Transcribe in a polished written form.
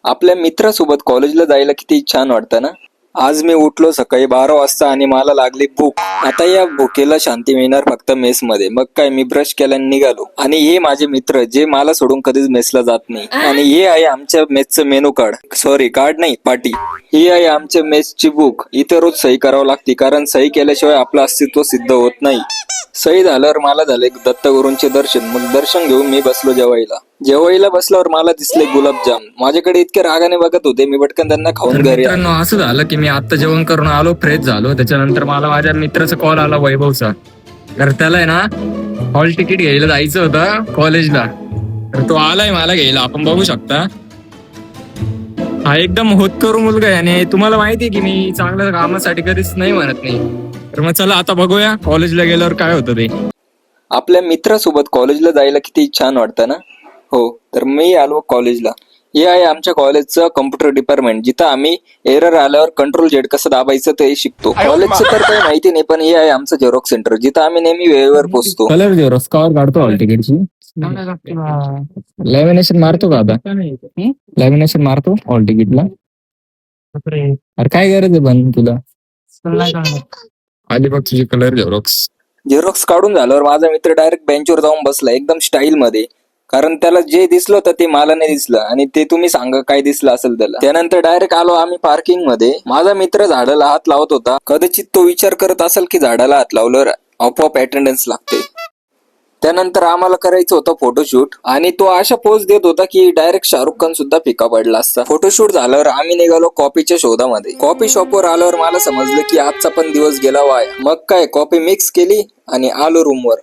आपल्या मित्रासोबत कॉलेजला जायला किती छान वाटतं ना. आज मी उठलो सकाळी 12 वाजता आणि मला लागली भूक. आता या भुकेला शांती मिळणार फक्त मेस मध्ये. मग काय, मी ब्रश केल्याने निघालो आणि हे माझे मित्र जे मला सोडून कधीच मेसला जात नाही. आणि हे आहे आमच्या मेसचं मेनू कार्ड, सॉरी कार्ड नाही पाटी. ही आहे आमच्या मेसची बुक. इथे रोज सही करावं लागते, कारण सही केल्याशिवाय आपलं अस्तित्व सिद्ध होत नाही. सही झाल्यावर मला झाले दत्तगुरूंचे दर्शन. मग दर्शन घेऊन मी बसलो जेवायला बसल्यावर मला दिसले गुलाबजाम. माझ्याकडे इतके रागाने बघत होते, मी पटकन त्यांना खाऊन घरी आलो. मित्रांनो, असं झालं की मी आता जेवण करून आलो, फ्रेश झालो. त्याच्यानंतर मला माझ्या मित्राचा कॉल आला, वैभवचा. तर त्याला आहे ना हॉल तिकीट घ्यायला जायचं होतं कॉलेजला. तर तो आलाय मला घ्यायला. आपण बघू शकता, हा एकदम होतकरू मुलगा आहे आणि तुम्हाला माहिती आहे की मी चांगल्या कामासाठी कधीच नाही म्हणत नाही. तर मग चला आता बघूया कॉलेजला गेल्यावर काय होतं ते. आपल्या मित्रासोबत कॉलेजला जायला किती छान वाटतं ना. हो, तर मी आलो कॉलेजला. हे आहे आमच्या कॉलेजचं कम्प्युटर डिपार्टमेंट, जिथं आम्ही एरर आल्यावर कंट्रोल जेड कसं दाबायचं ते शिकतो. कॉलेजचं तर काही माहिती नाही, पण हे आहे आमचं झेरॉक्स सेंटर, जिथं आम्ही नेहमी वेळेवर पोहोचतो. कलर जेरॉक्स कवर काढतो हॉल तिकीटची. लॅमिनेशन मारतो का आता? लॅमिनेशन मारतो हॉल तिकीटला. अरे काय गरज आहे पण तुला? आली बघ तुझी कलर झेरॉक्स काढून झाल्यावर माझा मित्र डायरेक्ट बेंचवर जाऊन बसला, एकदम स्टाईल मध्ये. कारण त्याला जे दिसलं होतं ते मला नाही दिसलं, आणि ते तुम्ही सांगा काय दिसलं असेल त्याला. त्यानंतर डायरेक्ट आलो आम्ही पार्किंग मध्ये. माझा मित्र झाडाला हात लावत होता. कदाचित तो विचार करत असेल की झाडाला हात लावल्यावर आपोआप अटेंडन्स लागते. त्यानंतर आम्हाला करायचं होतं फोटोशूट, आणि तो अशा पोज देत होता की डायरेक्ट शाहरुख खान सुद्धा फिका पडला असता. फोटोशूट झाल्यावर आम्ही निघालो कॉफीच्या शोधामध्ये. कॉफी शॉपवर आल्यावर मला समजलं की आजचा पण दिवस गेला वाया. मग काय, कॉफी मिक्स केली आणि आलो रूमवर.